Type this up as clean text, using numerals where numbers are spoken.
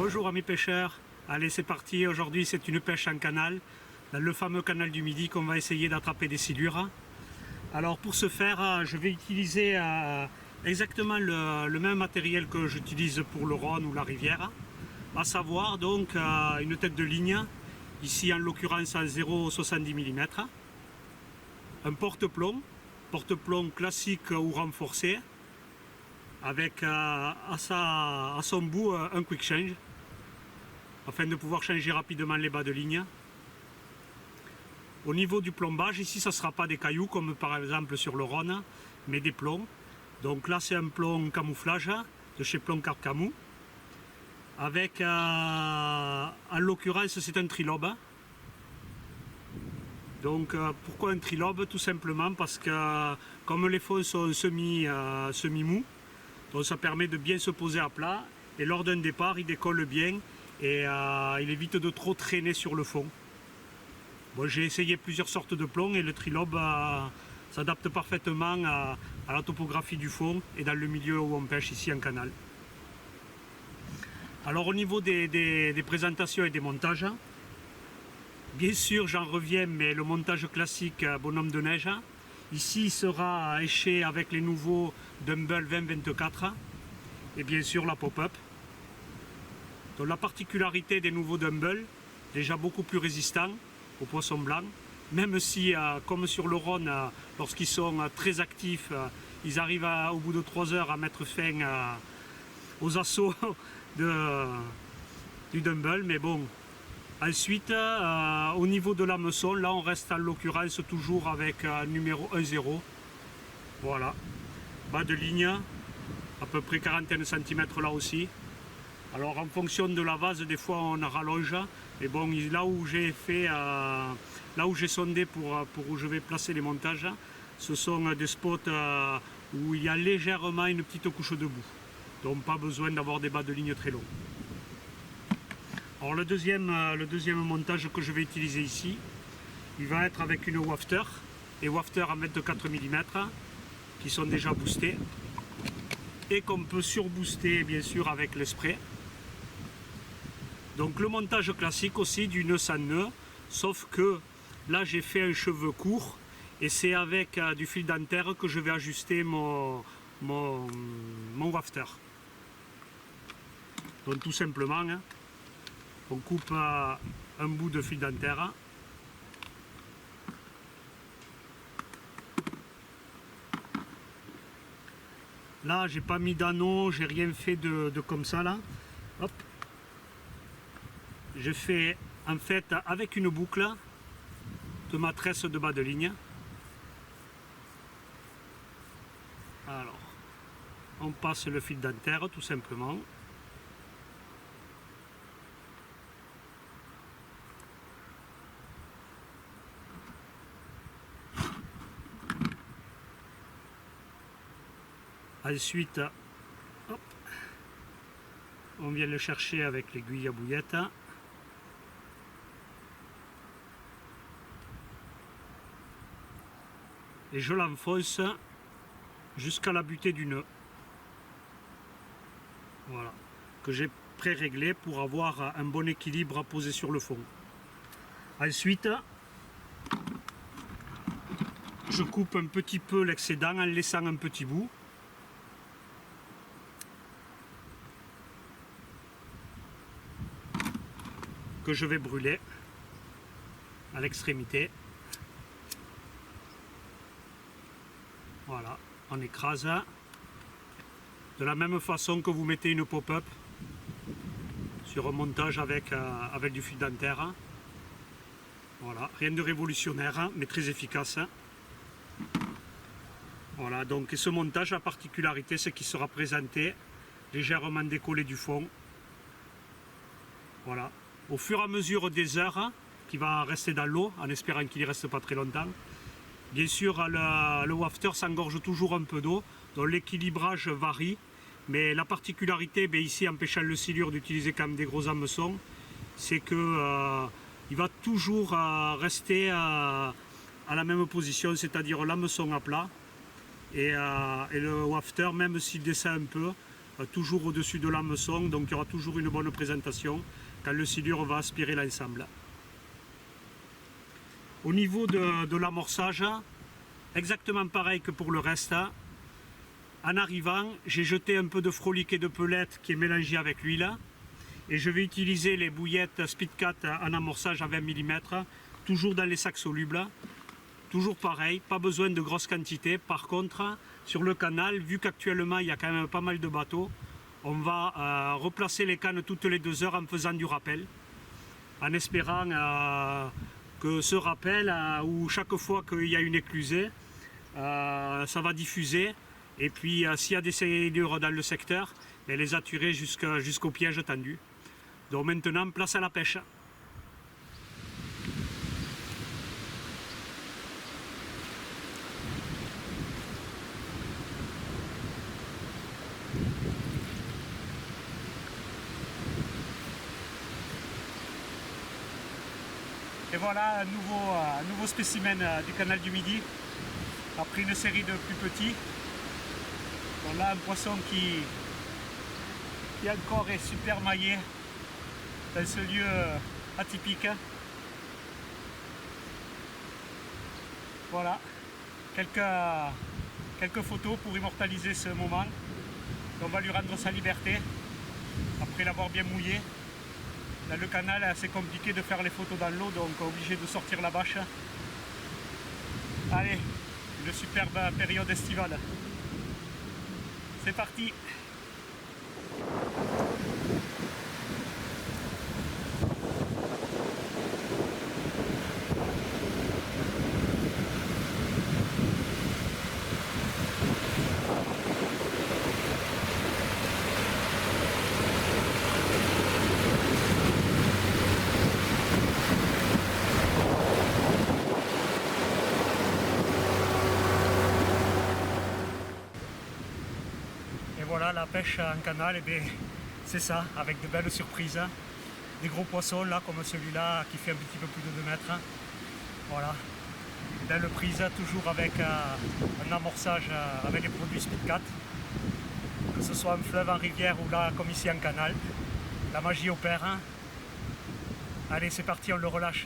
Bonjour amis pêcheurs, allez c'est parti, aujourd'hui c'est une pêche en canal, dans le fameux canal du Midi qu'on va essayer d'attraper des silures. Alors pour ce faire, je vais utiliser exactement le même matériel que j'utilise pour le Rhône ou la rivière, à savoir donc une tête de ligne, ici en l'occurrence en 0,70 mm, un porte-plomb classique ou renforcé, avec à son bout un quick change afin de pouvoir changer rapidement les bas de ligne. Au niveau du plombage, ici ça ne sera pas des cailloux comme par exemple sur le Rhône, mais des plombs. Donc là c'est un plomb camouflage de chez Plomb Carcamou, avec en l'occurrence c'est un trilobe. Donc pourquoi un trilobe? Tout simplement parce que comme les fonds sont semi-mous, donc ça permet de bien se poser à plat, et lors d'un départ il décolle bien et il évite de trop traîner sur le fond. Bon, j'ai essayé plusieurs sortes de plombs et le trilobe s'adapte parfaitement à la topographie du fond et dans le milieu où on pêche ici en canal. Alors au niveau des présentations et des montages, bien sûr j'en reviens, mais le montage classique bonhomme de neige. Ici il sera éché avec les nouveaux Dumble 2024 et bien sûr la pop-up. Donc la particularité des nouveaux Dumble, déjà beaucoup plus résistants aux poissons blancs, même si comme sur le Rhône, lorsqu'ils sont très actifs, ils arrivent au bout de 3 heures à mettre fin aux assauts du Dumble, mais bon. Ensuite, au niveau de l'hameçon, là on reste en l'occurrence toujours avec numéro 1-0. Voilà. Bas de ligne, à peu près 41 cm là aussi. Alors en fonction de la vase, des fois on rallonge. Mais bon, là où j'ai fait, là où j'ai sondé pour où je vais placer les montages, ce sont des spots où il y a légèrement une petite couche de boue. Donc pas besoin d'avoir des bas de ligne très longs. Alors le deuxième montage que je vais utiliser ici, il va être avec une wafter, et wafter à 24 mm, qui sont déjà boostés, et qu'on peut surbooster bien sûr avec le spray. Donc le montage classique aussi du nœud sans nœud, sauf que là j'ai fait un cheveu court, et c'est avec du fil dentaire que je vais ajuster mon wafter. Donc tout simplement, hein, on coupe un bout de fil dentaire. Là, j'ai pas mis d'anneau, j'ai rien fait de comme ça là. Hop. Je fais en fait avec une boucle de ma tresse de bas de ligne. Alors, on passe le fil dentaire tout simplement. Ensuite, hop, on vient le chercher avec l'aiguille à bouillette. Et je l'enfonce jusqu'à la butée du nœud. Voilà, que j'ai pré-réglé pour avoir un bon équilibre à poser sur le fond. Ensuite, je coupe un petit peu l'excédent en laissant un petit bout. Que je vais brûler à l'extrémité. Voilà, on écrase de la même façon que vous mettez une pop-up sur un montage avec du fil dentaire. Voilà, rien de révolutionnaire mais très efficace. Voilà, donc et ce montage, la particularité c'est qu'il sera présenté légèrement décollé du fond. Voilà. Au fur et à mesure des heures qui va rester dans l'eau, en espérant qu'il ne reste pas très longtemps. Bien sûr, le wafter s'engorge toujours un peu d'eau, donc l'équilibrage varie. Mais la particularité, ici en pêchant le silure, d'utiliser quand même des gros hameçons, c'est que il va toujours rester à la même position, c'est-à-dire l'hameçon à plat. Et le wafter, même s'il descend un peu, toujours au-dessus de l'hameçon, donc il y aura toujours une bonne présentation quand le silure va aspirer l'ensemble. Au niveau de l'amorçage, exactement pareil que pour le reste. En arrivant, j'ai jeté un peu de frolic et de pelette qui est mélangé avec l'huile. Et je vais utiliser les bouillettes Speedcat en amorçage à 20 mm, toujours dans les sacs solubles. Toujours pareil, pas besoin de grosses quantités. Par contre, sur le canal, vu qu'actuellement il y a quand même pas mal de bateaux, on va replacer les cannes toutes les 2 heures en faisant du rappel. En espérant que ce rappel, où chaque fois qu'il y a une éclusée, ça va diffuser. Et puis s'il y a des silures dans le secteur, les attirer jusqu'au piège tendu. Donc maintenant, place à la pêche. Et voilà un nouveau spécimen du canal du Midi, après une série de plus petits. Donc là, un poisson qui encore est super maillé dans ce lieu atypique. Voilà, quelques photos pour immortaliser ce moment. On va lui rendre sa liberté après l'avoir bien mouillé. Dans le canal, c'est compliqué de faire les photos dans l'eau, donc obligé de sortir la bâche. Allez, une superbe période estivale. C'est parti! Voilà, la pêche en canal, et bien, c'est ça, avec de belles surprises. Des gros poissons là, comme celui-là qui fait un petit peu plus de 2 mètres. Voilà, belle prise, toujours avec un amorçage avec les produits Speedcat. Que ce soit en fleuve, en rivière ou là, comme ici en canal. La magie opère. Allez, c'est parti, on le relâche.